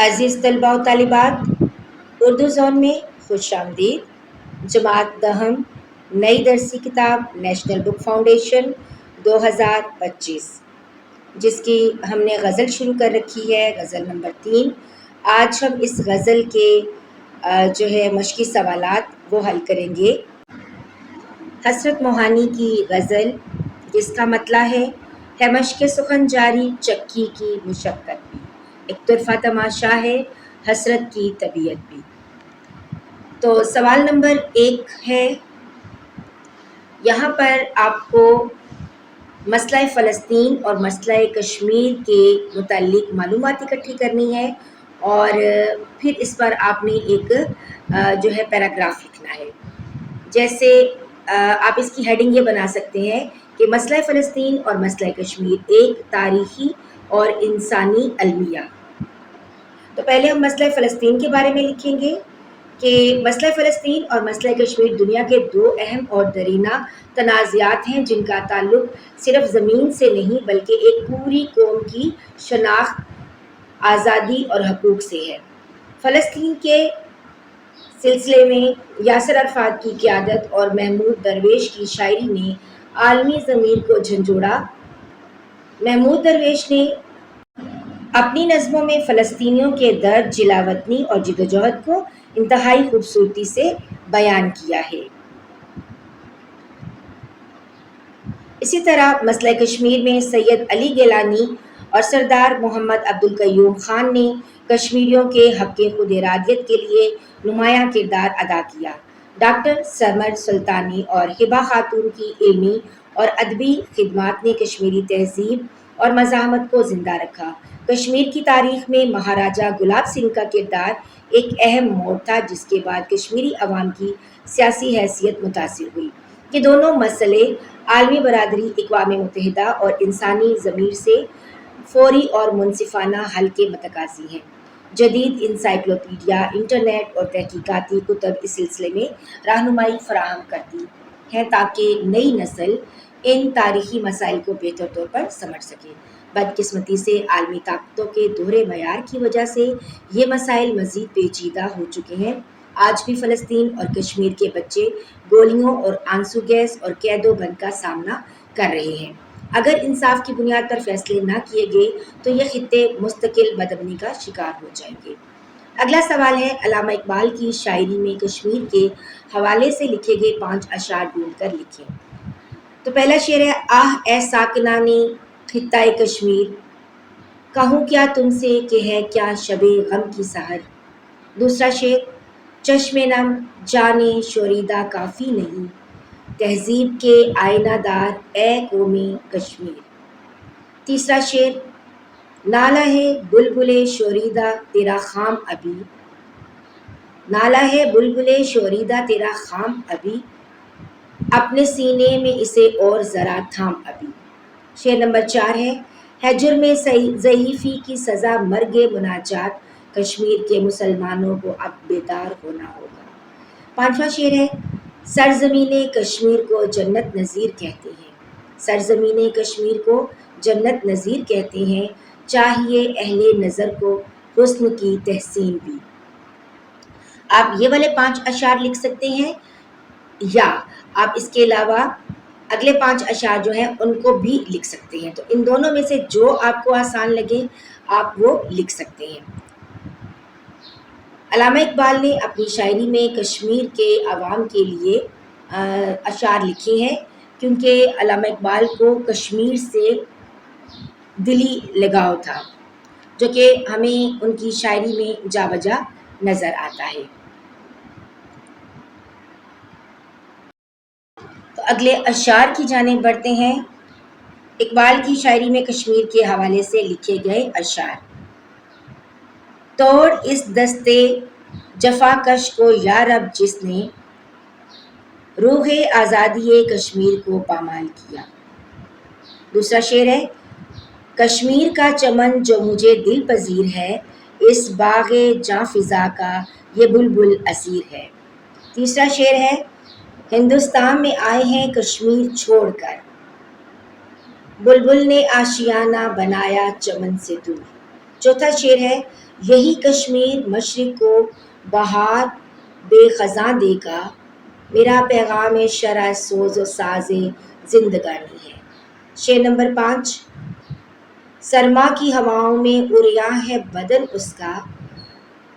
عزیز طلباء و طالبات، اردو زون میں خوش آمدید۔ جماعت دہم نئی درسی کتاب نیشنل بک فاؤنڈیشن 2025 جس کی ہم نے غزل شروع کر رکھی ہے، غزل نمبر 3۔ آج ہم اس غزل کے مشقی سوالات وہ حل کریں گے۔ حسرت موہانی کی غزل جس کا مطلع ہے مشق سخن جاری چکی کی مشقت بھی، ایک طرفہ تماشا ہے حسرت کی طبیعت بھی۔ تو سوال نمبر 1 ہے، یہاں پر آپ کو مسئلہ فلسطین اور مسئلہ کشمیر کے متعلق معلومات اکٹھی کرنی ہے اور پھر اس پر آپ نے ایک پیراگراف لکھنا ہے۔ جیسے آپ اس کی ہیڈنگ یہ بنا سکتے ہیں کہ مسئلہ فلسطین اور مسئلہ کشمیر ایک تاریخی اور انسانی المیہ۔ تو پہلے ہم مسئلہ فلسطین کے بارے میں لکھیں گے کہ مسئلہ فلسطین اور مسئلہ کشمیر دنیا کے 2 اہم اور درینہ تنازعات ہیں جن کا تعلق صرف زمین سے نہیں بلکہ ایک پوری قوم کی شناخت، آزادی اور حقوق سے ہے۔ فلسطین کے سلسلے میں یاسر عرفات کی قیادت اور محمود درویش کی شاعری نے عالمی ضمیر کو جھنجھوڑا۔ محمود درویش نے اپنی نظموں میں فلسطینیوں کے درد، جلاوطنی اور جدوجہد کو انتہائی خوبصورتی سے بیان کیا ہے۔ اسی طرح مسئلہ کشمیر میں سید علی گیلانی اور سردار محمد عبدالقیوم خان نے کشمیریوں کے حق خود ارادیت کے لیے نمایاں کردار ادا کیا۔ ڈاکٹر سمر سلطانی اور ہبہ خاتون کی علمی اور ادبی خدمات نے کشمیری تہذیب اور مزاحمت کو زندہ رکھا۔ کشمیر کی تاریخ میں مہاراجہ گلاب سنگھ کا کردار ایک اہم موڑ تھا جس کے بعد کشمیری عوام کی سیاسی حیثیت متاثر ہوئی۔ یہ دونوں مسئلے عالمی برادری، اقوام متحدہ اور انسانی ضمیر سے فوری اور منصفانہ حل کے متقاضی ہیں۔ جدید انسائکلوپیڈیا، انٹرنیٹ اور تحقیقاتی کتب اس سلسلے میں رہنمائی فراہم کرتی ہیں تاکہ نئی نسل ان تاریخی مسائل کو بہتر طور پر سمجھ سکے۔ بدقسمتی سے عالمی طاقتوں کے دوہرے معیار کی وجہ سے یہ مسائل مزید پیچیدہ ہو چکے ہیں۔ آج بھی فلسطین اور کشمیر کے بچے گولیوں اور آنسو گیس اور قید و بند کا سامنا کر رہے ہیں۔ اگر انصاف کی بنیاد پر فیصلے نہ کیے گئے تو یہ خطے مستقل بدامنی کا شکار ہو جائیں گے۔ اگلا سوال ہے، علامہ اقبال کی شاعری میں کشمیر کے حوالے سے لکھے گئے 5 اشعار ڈھونڈ کر لکھیں۔ تو پہلا شعر ہے، آہ اے ساکنان خطۂ کشمیر، کہوں کیا تم سے کہ ہے کیا شب غم کی سحر۔ دوسرا شعر، چشم نم جان شوریدہ کافی نہیں، تہذیب کے آئینہ دار اے قوم کشمیر۔ تیسرا شعر، نالہ ہے بلبل شوریدہ تیرا خام ابھی، نالہ ہے بلبل شوریدہ تیرا خام ابھی، اپنے سینے میں اسے اور ذرا تھام ابھی۔ شعر نمبر 4 ہے جرم ضعیفی کی سزا مرگ مناجات، کشمیر کے مسلمانوں کو اب بیدار ہونا ہوگا۔ 5واں شعر ہے، سرزمین کشمیر کو جنت نظیر کہتے ہیں، سرزمین کشمیر کو جنت نظیر کہتے ہیں، چاہیے اہل نظر کو حسن کی تحسین بھی۔ آپ یہ والے 5 اشعار لکھ سکتے ہیں یا آپ اس کے علاوہ اگلے 5 اشعار جو ہیں ان کو بھی لکھ سکتے ہیں۔ تو ان دونوں میں سے جو آپ کو آسان لگے آپ وہ لکھ سکتے ہیں۔ علامہ اقبال نے اپنی شاعری میں کشمیر کے عوام کے لیے اشعار لکھے ہیں کیونکہ علامہ اقبال کو کشمیر سے دلی لگاؤ تھا جو کہ ہمیں ان کی شاعری میں جا بجا نظر آتا ہے۔ تو اگلے اشعار کی جانب بڑھتے ہیں۔ اقبال کی شاعری میں کشمیر کے حوالے سے لکھے گئے اشعار، توڑ اس دستے جفا کش کو یا رب جس نے، روح آزادی کشمیر کو پامال کیا۔ دوسرا شعر ہے، کشمیر کا چمن جو مجھے دل پذیر ہے، اس باغ جاں فضا کا یہ بلبل اسیر ہے۔ تیسرا شعر ہے، ہندوستان میں آئے ہیں کشمیر چھوڑ کر، بلبل نے آشیانہ بنایا چمن سے دور۔ چوتھا شعر ہے، یہی کشمیر مشرق کو بہار بے خزاں دے گا، میرا پیغام شرح سوز و ساز زندگانی ہے۔ شعر نمبر 5، سرما کی ہواؤں میں عریاں ہے بدن اس کا،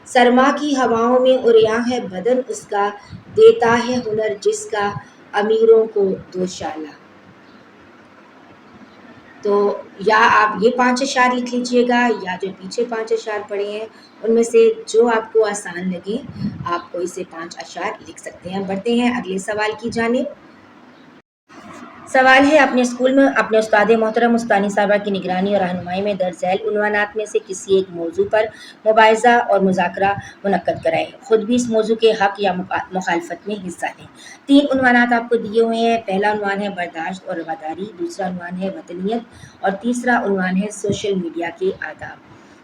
سرما کی ہواؤں میں عریاں ہے بدن اس کا، دیتا ہے ہنر جس کا امیروں کو دوشالہ۔ تو یا آپ یہ 5 اشعار لکھ لیجئے گا، یا جو پیچھے 5 اشعار پڑے ہیں ان میں سے جو آپ کو آسان لگے آپ کوئی سے 5 اشعار لکھ سکتے ہیں۔ بڑھتے ہیں اگلے سوال کی جانب۔ سوال ہے، اپنے اسکول میں اپنے استاد محترم مستانی صاحبہ کی نگرانی اور رہنمائی میں درج ذیل عنوانات میں سے کسی ایک موضوع پر مباحثہ اور مذاکرہ منعقد کرائیں، خود بھی اس موضوع کے حق یا مخالفت میں حصہ لیں۔ 3 عنوانات آپ کو دیے ہوئے ہیں۔ پہلا عنوان ہے برداشت اور رواداری، دوسرا عنوان ہے وطنیت اور تیسرا عنوان ہے سوشل میڈیا کے آداب۔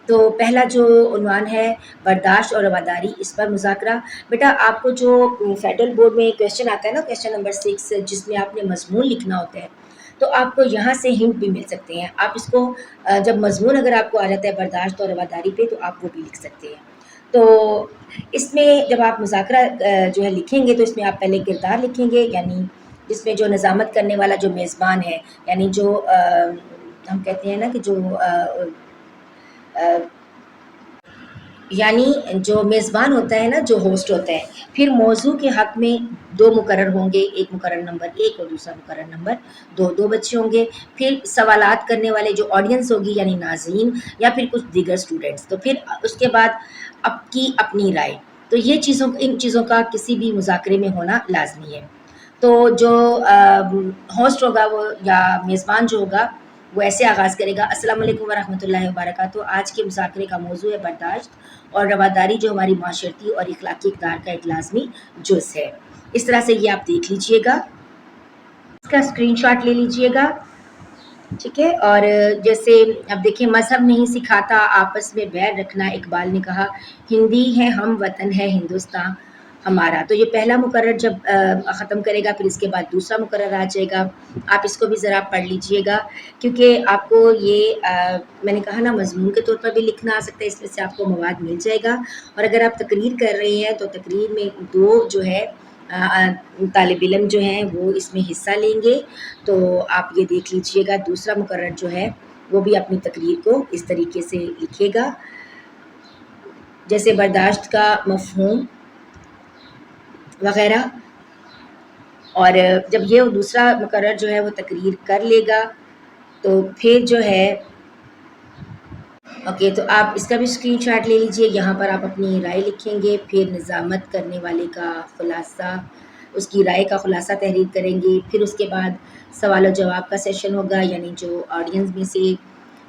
تو پہلا جو عنوان ہے برداشت اور رواداری، اس پر مذاکرہ۔ بیٹا آپ کو جو فیڈرل بورڈ میں کویشچن آتا ہے نا، کویشچن نمبر 6، جس میں آپ نے مضمون لکھنا ہوتا ہے، تو آپ کو یہاں سے ہنٹ بھی مل سکتے ہیں۔ آپ اس کو جب مضمون اگر آپ کو آ جاتا ہے برداشت اور رواداری پہ، تو آپ وہ بھی لکھ سکتے ہیں۔ تو اس میں جب آپ مذاکرہ جو ہے لکھیں گے، تو اس میں آپ پہلے کردار لکھیں گے، یعنی جس میں جو نظامت کرنے والا جو میزبان ہے، یعنی جو ہم کہتے ہیں نا کہ جو یعنی جو میزبان ہوتا ہے نا، جو ہوسٹ ہوتا ہے۔ پھر موضوع کے حق میں 2 مقرر ہوں گے، ایک مقرر نمبر 1 اور دوسرا مقرر نمبر 2، 2 بچے ہوں گے۔ پھر سوالات کرنے والے جو آڈینس ہوگی، یعنی ناظرین یا پھر کچھ دیگر اسٹوڈنٹس۔ تو پھر اس کے بعد آپ کی اپنی رائے۔ تو یہ ان چیزوں کا کسی بھی مذاکرے میں ہونا لازمی ہے۔ تو جو ہوسٹ ہوگا وہ یا میزبان جو ہوگا وہ ایسے آغاز کرے گا: السلام علیکم ورحمۃ اللہ وبرکاتہ، آج کے مذاکرے کا موضوع ہے برداشت اور رواداری، جو ہماری معاشرتی اور اخلاقی اقدار کا ایک لازمی جز ہے۔ اس طرح سے یہ آپ دیکھ لیجئے گا، اس کا اسکرین شاٹ لے لیجئے گا، ٹھیک ہے۔ اور جیسے اب دیکھیں، مذہب نہیں سکھاتا آپس میں بیر رکھنا، اقبال نے کہا، ہندی ہے ہم وطن ہے ہندوستان ہمارا۔ تو یہ پہلا مقرر جب ختم کرے گا، پھر اس کے بعد دوسرا مقرر آ جائے گا۔ آپ اس کو بھی ذرا پڑھ لیجئے گا، کیونکہ آپ کو یہ میں نے کہا نا مضمون کے طور پر بھی لکھنا آ سکتا ہے، اس میں سے آپ کو مواد مل جائے گا۔ اور اگر آپ تقریر کر رہے ہیں تو تقریر میں 2 جو ہے طالب علم جو ہیں وہ اس میں حصہ لیں گے۔ تو آپ یہ دیکھ لیجئے گا، دوسرا مقرر جو ہے وہ بھی اپنی تقریر کو اس طریقے سے لکھے گا، جیسے برداشت کا مفہوم وغیرہ۔ اور جب یہ دوسرا مقرر جو ہے وہ تقریر کر لے گا، تو پھر جو ہے اوکے، تو آپ اس کا بھی اسکرین شاٹ لے لیجئے۔ یہاں پر آپ اپنی رائے لکھیں گے، پھر نظامت کرنے والے کا خلاصہ، اس کی رائے کا خلاصہ تحریر کریں گے۔ پھر اس کے بعد سوال و جواب کا سیشن ہوگا، یعنی جو آڈینس میں سے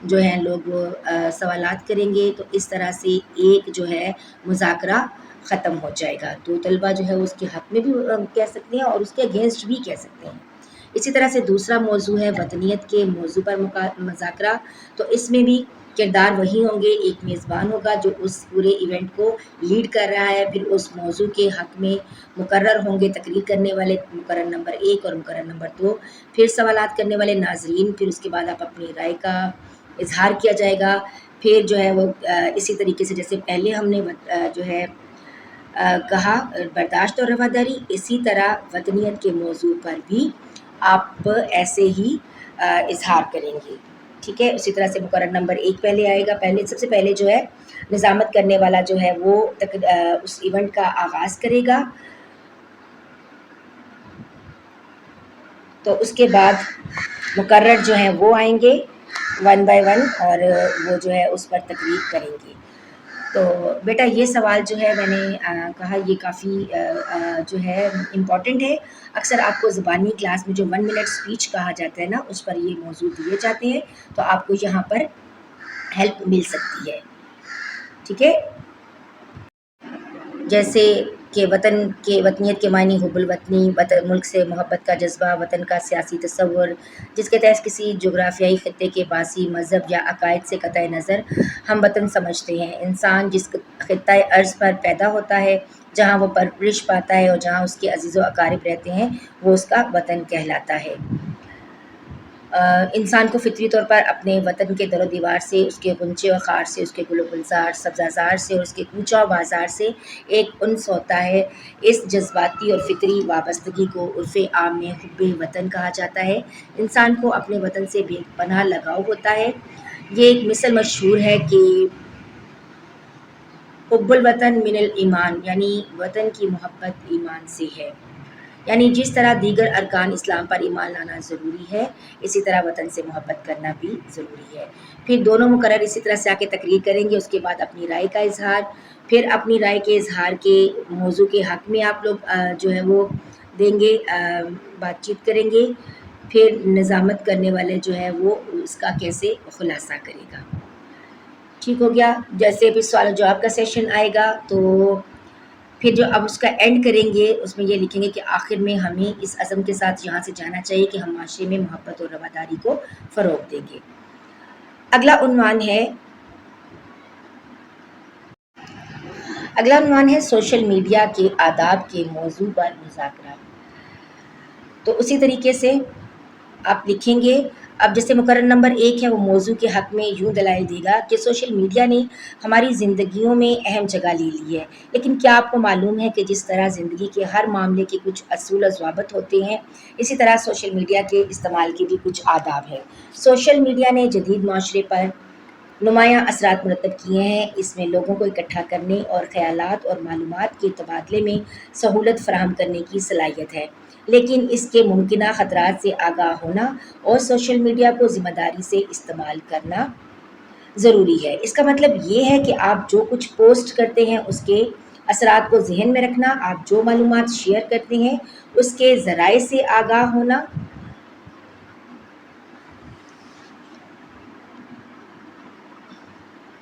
جو ہیں لوگ وہ سوالات کریں گے۔ تو اس طرح سے ایک جو ہے مذاکرہ ختم ہو جائے گا۔ تو طلبہ جو ہے اس کے حق میں بھی کہہ سکتے ہیں اور اس کے اگینسٹ بھی کہہ سکتے ہیں۔ اسی طرح سے دوسرا موضوع ہے وطنیت کے موضوع پر مذاکرہ۔ تو اس میں بھی کردار وہی ہوں گے، ایک میزبان ہوگا جو اس پورے ایونٹ کو لیڈ کر رہا ہے، پھر اس موضوع کے حق میں مقرر ہوں گے تقریر کرنے والے، مقرر نمبر 1 اور مقرر نمبر 2، پھر سوالات کرنے والے ناظرین، پھر اس کے بعد آپ اپنی رائے کا اظہار کیا جائے گا۔ پھر جو ہے وہ اسی طریقے سے جیسے پہلے ہم نے جو ہے کہا برداشت اور رواداری، اسی طرح وطنیت کے موضوع پر بھی آپ ایسے ہی اظہار کریں گے، ٹھیک ہے۔ اسی طرح سے مقرر نمبر 1 پہلے آئے گا، سب سے پہلے جو ہے نظامت کرنے والا جو ہے وہ اس ایونٹ کا آغاز کرے گا، تو اس کے بعد مقرر جو ہیں وہ آئیں گے 1 بائی 1 اور وہ جو ہے اس پر تقریر کریں گے۔ تو بیٹا یہ سوال جو ہے میں نے کہا یہ کافی جو ہے امپورٹنٹ ہے۔ اکثر آپ کو زبانی کلاس میں جو 1 منٹ اسپیچ کہا جاتا ہے نا، اس پر یہ موضوع دیے جاتے ہیں، تو آپ کو یہاں پر ہیلپ مل سکتی ہے، ٹھیک ہے۔ جیسے کہ وطنیت کے معنی حب الوطنی، ملک سے محبت کا جذبہ، وطن کا سیاسی تصور، جس کے تحت کسی جغرافیائی خطے کے باسی مذہب یا عقائد سے قطع نظر ہم وطن سمجھتے ہیں۔ انسان جس خطۂ ارض پر پیدا ہوتا ہے، جہاں وہ پرورش پاتا ہے اور جہاں اس کے عزیز و اقارب رہتے ہیں، وہ اس کا وطن کہلاتا ہے۔ انسان کو فطری طور پر اپنے وطن کے در و دیوار سے، اس کے غنچے و خار سے، اس کے گل و گلزار، سبزہ زار سے اور اس کے کوچہ و بازار سے ایک انس ہوتا ہے۔ اس جذباتی اور فطری وابستگی کو عرف عام میں حب وطن کہا جاتا ہے۔ انسان کو اپنے وطن سے بے پناہ لگاؤ ہوتا ہے۔ یہ ایک مثل مشہور ہے کہ حب الوطن من الایمان، یعنی وطن کی محبت ایمان سے ہے۔ یعنی جس طرح دیگر ارکان اسلام پر ایمان لانا ضروری ہے، اسی طرح وطن سے محبت کرنا بھی ضروری ہے۔ پھر دونوں مقرر اسی طرح سے آ کے تقریر کریں گے، اس کے بعد اپنی رائے کا اظہار، پھر اپنی رائے کے اظہار کے موضوع کے حق میں آپ لوگ جو ہے وہ دیں گے، بات چیت کریں گے، پھر نظامت کرنے والے جو ہے وہ اس کا کیسے خلاصہ کرے گا۔ ٹھیک ہو گیا۔ جیسے پھر سوال و جواب کا سیشن آئے گا تو پھر جو اب اس کا اینڈ کریں گے، اس میں یہ لکھیں گے کہ آخر میں ہمیں اس عزم کے ساتھ یہاں سے جانا چاہیے کہ ہم معاشرے میں محبت اور رواداری کو فروغ دیں گے۔ اگلا عنوان ہے سوشل میڈیا کے آداب کے موضوع پر مذاکرہ۔ تو اسی طریقے سے آپ لکھیں گے۔ اب جیسے مقرر نمبر 1 ہے، وہ موضوع کے حق میں یوں دلائل دے گا کہ سوشل میڈیا نے ہماری زندگیوں میں اہم جگہ لے لی ہے، لیکن کیا آپ کو معلوم ہے کہ جس طرح زندگی کے ہر معاملے کے کچھ اصول و ضوابط ہوتے ہیں، اسی طرح سوشل میڈیا کے استعمال کے بھی کچھ آداب ہیں۔ سوشل میڈیا نے جدید معاشرے پر نمایاں اثرات مرتب کیے ہیں۔ اس میں لوگوں کو اکٹھا کرنے اور خیالات اور معلومات کے تبادلے میں سہولت فراہم کرنے کی صلاحیت ہے، لیکن اس کے ممکنہ خطرات سے آگاہ ہونا اور سوشل میڈیا کو ذمہ داری سے استعمال کرنا ضروری ہے۔ اس کا مطلب یہ ہے کہ آپ جو کچھ پوسٹ کرتے ہیں اس کے اثرات کو ذہن میں رکھنا، آپ جو معلومات شیئر کرتے ہیں اس کے ذرائع سے آگاہ ہونا،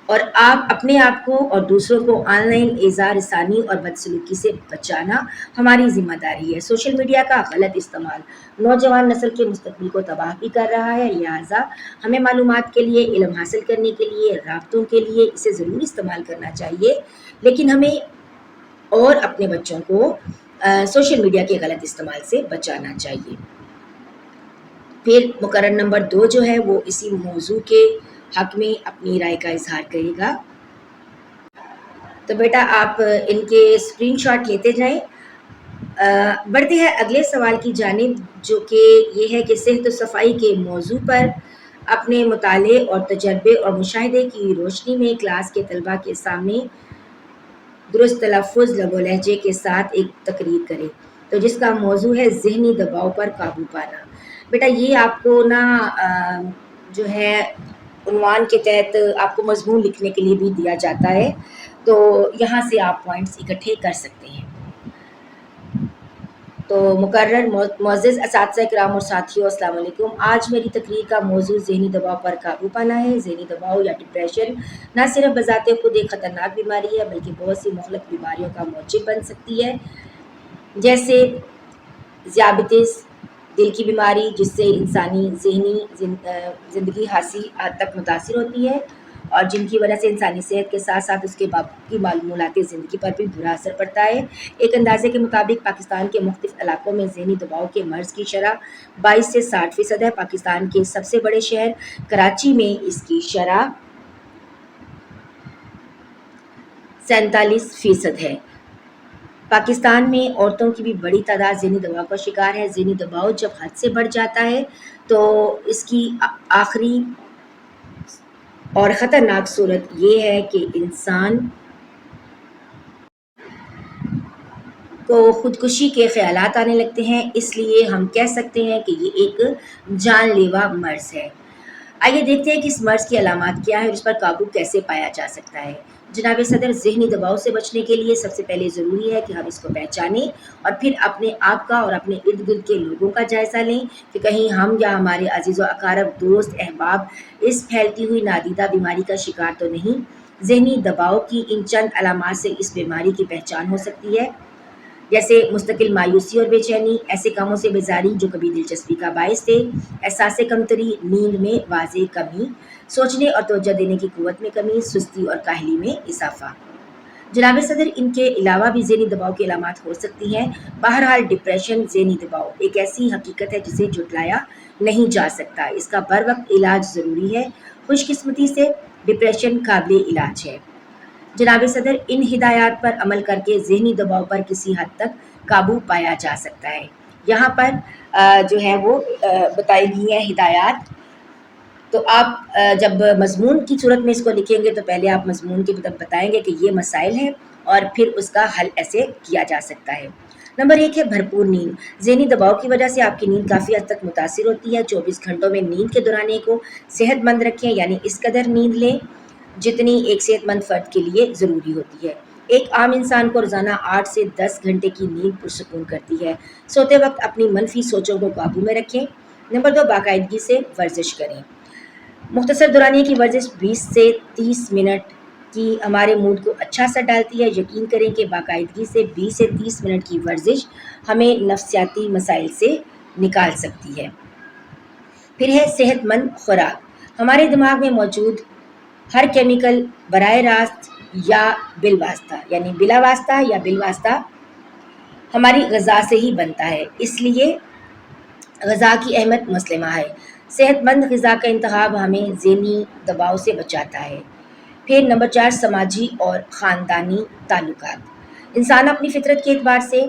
اور آپ اپنے آپ کو اور دوسروں کو آن لائن ایذا رسانی اور بدسلوکی سے بچانا ہماری ذمہ داری ہے۔ سوشل میڈیا کا غلط استعمال نوجوان نسل کے مستقبل کو تباہ بھی کر رہا ہے، لہٰذا ہمیں معلومات کے لیے، علم حاصل کرنے کے لیے، رابطوں کے لیے اسے ضرور استعمال کرنا چاہیے، لیکن ہمیں اور اپنے بچوں کو سوشل میڈیا کے غلط استعمال سے بچانا چاہیے۔ پھر مقرر نمبر 2 جو ہے وہ اسی موضوع کے حق میں اپنی رائے کا اظہار کرے گا۔ تو بیٹا آپ ان کے اسکرین شاٹ لیتے جائیں۔ بڑھتے ہیں اگلے سوال کی جانب، جو کہ یہ ہے کہ صحت و صفائی کے موضوع پر اپنے مطالعے اور تجربے اور مشاہدے کی روشنی میں کلاس کے طلباء کے سامنے درست تلفظ، لب و لہجے کے ساتھ ایک تقریر کرے، تو جس کا موضوع ہے ذہنی دباؤ پر قابو پانا۔ بیٹا یہ آپ کو نا جو ہے عنوان کے تحت آپ کو مضمون لکھنے کے لیے بھی دیا جاتا ہے، تو یہاں سے آپ پوائنٹس اکٹھے کر سکتے ہیں۔ تو مقرر معزز اساتذہ کرام اور ساتھیوں، السلام علیکم۔ آج میری تقریر کا موضوع ذہنی دباؤ پر قابو پانا ہے۔ ذہنی دباؤ یا ڈپریشن نہ صرف بذات خود ایک خطرناک بیماری ہے، بلکہ بہت سی مختلف بیماریوں کا موجب بن سکتی ہے، جیسے ذیابیطس، دل کی بیماری، جس سے انسانی ذہنی زندگی خاصی حد تک متاثر ہوتی ہے، اور جن کی وجہ سے انسانی صحت کے ساتھ ساتھ اس کے باقی معمولات زندگی پر بھی برا اثر پڑتا ہے۔ ایک اندازے کے مطابق پاکستان کے مختلف علاقوں میں ذہنی دباؤ کے مرض کی شرح 22 سے 60% ہے۔ پاکستان کے سب سے بڑے شہر کراچی میں اس کی شرح 47% ہے۔ پاکستان میں عورتوں کی بھی بڑی تعداد ذہنی دباؤ کا شکار ہے۔ ذہنی دباؤ جب حد سے بڑھ جاتا ہے تو اس کی آخری اور خطرناک صورت یہ ہے کہ انسان کو خودکشی کے خیالات آنے لگتے ہیں۔ اس لیے ہم کہہ سکتے ہیں کہ یہ ایک جان لیوا مرض ہے۔ آئیے دیکھتے ہیں کہ اس مرض کی علامات کیا ہے اور اس پر قابو کیسے پایا جا سکتا ہے۔ جناب صدر، ذہنی دباؤ سے بچنے کے لیے سب سے پہلے ضروری ہے کہ ہم اس کو پہچانیں اور پھر اپنے آپ کا اور اپنے ارد گرد کے لوگوں کا جائزہ لیں کہ کہیں ہم یا ہمارے عزیز و اقارب، دوست، احباب اس پھیلتی ہوئی نادیدہ بیماری کا شکار تو نہیں۔ ذہنی دباؤ کی ان چند علامات سے اس بیماری کی پہچان ہو سکتی ہے، جیسے مستقل مایوسی اور بے چینی، ایسے کاموں سے بیزاری جو کبھی دلچسپی کا باعث تھے، احساس کمتری، نیند میں واضح کمی، سوچنے اور توجہ دینے کی قوت میں کمی، سستی اور کاہلی میں اضافہ۔ جناب صدر، ان کے علاوہ بھی ذہنی دباؤ کی علامات ہو سکتی ہیں۔ بہرحال ڈپریشن ذہنی دباؤ ایک ایسی حقیقت ہے جسے جھٹلایا نہیں جا سکتا، اس کا بر وقت علاج ضروری ہے۔ خوش قسمتی سے ڈپریشن قابل علاج ہے۔ جناب صدر، ان ہدایات پر عمل کر کے ذہنی دباؤ پر کسی حد تک قابو پایا جا سکتا ہے۔ یہاں پر جو ہے وہ بتائی گئی ہیں ہدایات۔ تو آپ جب مضمون کی صورت میں اس کو لکھیں گے تو پہلے آپ مضمون کی مطلب بتائیں گے کہ یہ مسائل ہیں اور پھر اس کا حل ایسے کیا جا سکتا ہے۔ نمبر 1 ہے بھرپور نیند۔ ذہنی دباؤ کی وجہ سے آپ کی نیند کافی حد تک متاثر ہوتی ہے۔ 24 گھنٹوں میں نیند کے دورانیے کو صحت مند رکھیں، یعنی اس قدر نیند لیں جتنی ایک صحت مند فرد کے لیے ضروری ہوتی ہے۔ ایک عام انسان کو روزانہ 8 سے 10 گھنٹے کی نیند پرسکون کرتی ہے۔ سوتے وقت اپنی منفی سوچوں کو قابو میں رکھیں۔ نمبر 2 باقاعدگی سے ورزش کریں۔ مختصر دورانیے کی ورزش 20 سے 30 منٹ کی ہمارے موڈ کو اچھا اثر ڈالتی ہے۔ یقین کریں کہ باقاعدگی سے 20 سے 30 منٹ کی ورزش ہمیں نفسیاتی مسائل سے نکال سکتی ہے۔ پھر ہے صحت مند خوراک۔ ہمارے دماغ میں موجود ہر کیمیکل براہ راست یا بالواسطہ، یعنی بلا واسطہ یا بالواسطہ ہماری غذا سے ہی بنتا ہے، اس لیے غذا کی اہمیت مسلمہ ہے۔ صحت مند غذا کا انتخاب ہمیں ذہنی دباؤ سے بچاتا ہے۔ پھر نمبر 4 سماجی اور خاندانی تعلقات۔ انسان اپنی فطرت کے اعتبار سے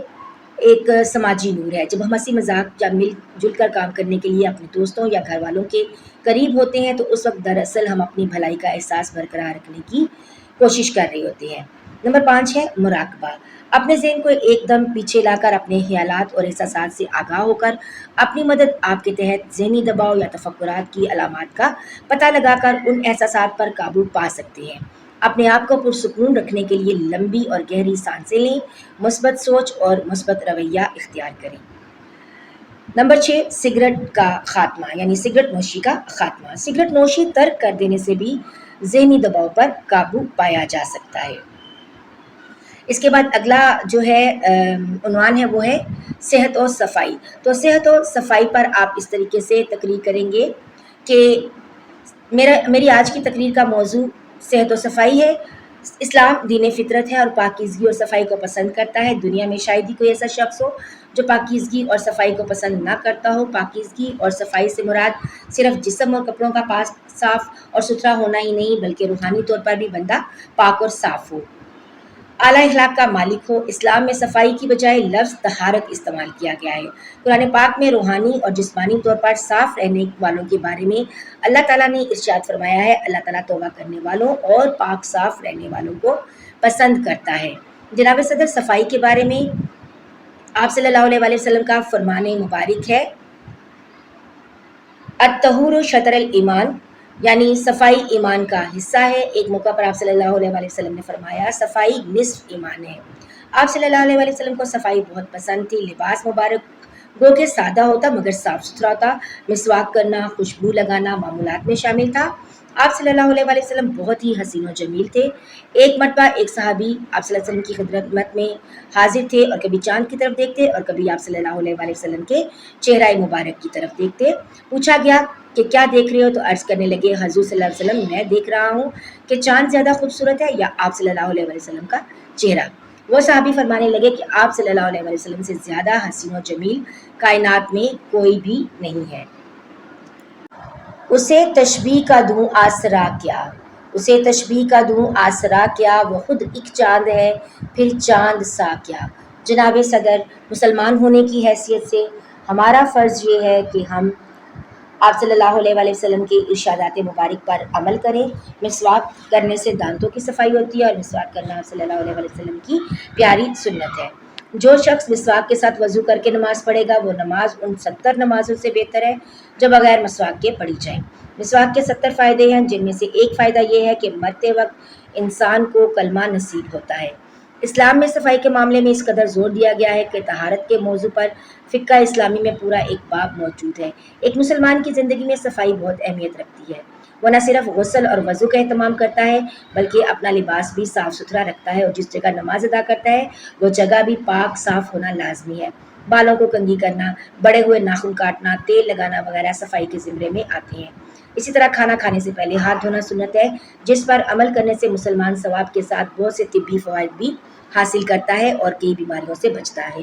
ایک سماجی نور ہے۔ جب ہم ہنسی مذاق یا مل جل کر کام کرنے کے لیے اپنے دوستوں یا گھر والوں کے قریب ہوتے ہیں تو اس وقت دراصل ہم اپنی بھلائی کا احساس برقرار رکھنے کی کوشش کر رہے ہوتے ہیں۔ نمبر 5 ہے مراقبہ۔ اپنے ذہن کو ایک دم پیچھے لا کر اپنے خیالات اور احساسات سے آگاہ ہو کر اپنی مدد آپ کے تحت ذہنی دباؤ یا تفکرات کی علامات کا پتہ لگا کر ان احساسات پر قابو پا سکتے ہیں۔ اپنے آپ کو پرسکون رکھنے کے لیے لمبی اور گہری سانسیں لیں، مثبت سوچ اور مثبت رویہ اختیار کریں۔ نمبر 6 سگریٹ کا خاتمہ، یعنی سگریٹ نوشی کا خاتمہ۔ سگریٹ نوشی ترک کر دینے سے بھی ذہنی دباؤ پر قابو پایا جا سکتا ہے۔ اس کے بعد اگلا جو ہے عنوان ہے وہ ہے صحت اور صفائی۔ تو صحت اور صفائی پر آپ اس طریقے سے تقریر کریں گے کہ میری آج کی تقریر کا موضوع صحت و صفائی ہے۔ اسلام دین فطرت ہے اور پاکیزگی اور صفائی کو پسند کرتا ہے۔ دنیا میں شاید ہی کوئی ایسا شخص ہو جو پاکیزگی اور صفائی کو پسند نہ کرتا ہو۔ پاکیزگی اور صفائی سے مراد صرف جسم اور کپڑوں کا پاک صاف اور ستھرا ہونا ہی نہیں بلکہ روحانی طور پر بھی بندہ پاک اور صاف ہو، اعلیٰ اخلاق کا مالک ہو۔ اسلام میں صفائی کی بجائے لفظ طہارت استعمال کیا گیا ہے۔ قرآن پاک میں روحانی اور جسمانی طور پر صاف رہنے والوں کے بارے میں اللہ تعالیٰ نے ارشاد فرمایا ہے، اللہ تعالیٰ توبہ کرنے والوں اور پاک صاف رہنے والوں کو پسند کرتا ہے۔ جناب صدر، صفائی کے بارے میں آپ صلی اللہ علیہ وسلم کا فرمان مبارک ہے، الطہور شطر الایمان، یعنی صفائی ایمان کا حصہ ہے۔ ایک موقع پر آپ صلی اللہ علیہ وسلم نے فرمایا صفائی نصف ایمان ہے۔ آپ صلی اللہ علیہ وسلم کو صفائی بہت پسند تھی۔ لباس مبارک گو کہ سادہ ہوتا مگر صاف ستھرا ہوتا، مسواک کرنا، خوشبو لگانا معمولات میں شامل تھا۔ آپ صلی اللہ علیہ وسلم بہت ہی حسین و جمیل تھے۔ ایک مرتبہ ایک صحابی آپ صلی اللہ علیہ وسلم کی خدمت میں حاضر تھے اور کبھی چاند کی طرف دیکھتے اور کبھی آپ صلی اللہ علیہ وسلم کے چہرہ مبارک کی طرف دیکھتے۔ پوچھا گیا کہ کیا دیکھ رہے ہو تو عرض کرنے لگے، حضور صلی اللہ علیہ وسلم میں دیکھ رہا ہوں کہ چاند زیادہ خوبصورت ہے یا آپ صلی اللہ علیہ وسلم کا چہرہ۔ وہ صحابی فرمانے لگے کہ آپ صلی اللہ علیہ وسلم سے زیادہ حسین و جمیل کائنات میں کوئی بھی نہیں ہے۔ اسے تشبیہ کا دوں آسرا کیا، اسے تشبیہ کا دوں آسرا کیا، وہ خود ایک چاند ہے پھر چاند سا کیا۔ جناب صدر، مسلمان ہونے کی حیثیت سے ہمارا فرض یہ ہے کہ ہم آپ صلی اللہ علیہ وسلم کے ارشادات مبارک پر عمل کریں۔ مسواک کرنے سے دانتوں کی صفائی ہوتی ہے اور مسواک کرنا آپ صلی اللہ علیہ وسلم کی پیاری سنت ہے۔ جو شخص مسواک کے ساتھ وضو کر کے نماز پڑھے گا وہ نماز ان 70 نمازوں سے بہتر ہے جو بغیر مسواک کے پڑھی جائیں۔ مسواک کے 70 فائدے ہیں، جن میں سے ایک فائدہ یہ ہے کہ مرتے وقت انسان کو کلمہ نصیب ہوتا ہے۔ اسلام میں صفائی کے معاملے میں اس قدر زور دیا گیا ہے کہ طہارت کے موضوع پر فقہ اسلامی میں پورا ایک باب موجود ہے۔ ایک مسلمان کی زندگی میں صفائی بہت اہمیت رکھتی ہے۔ وہ نہ صرف غسل اور وضو کا اہتمام کرتا ہے بلکہ اپنا لباس بھی صاف ستھرا رکھتا ہے اور جس جگہ نماز ادا کرتا ہے وہ جگہ بھی پاک صاف ہونا لازمی ہے۔ بالوں کو کنگھی کرنا، بڑے ہوئے ناخن کاٹنا، تیل لگانا وغیرہ صفائی کے زمرے میں آتے ہیں۔ اسی طرح کھانا کھانے سے پہلے ہاتھ دھونا سنت ہے، جس پر عمل کرنے سے مسلمان ثواب کے ساتھ بہت سے طبی فوائد بھی حاصل کرتا ہے اور کئی بیماریوں سے بچتا ہے۔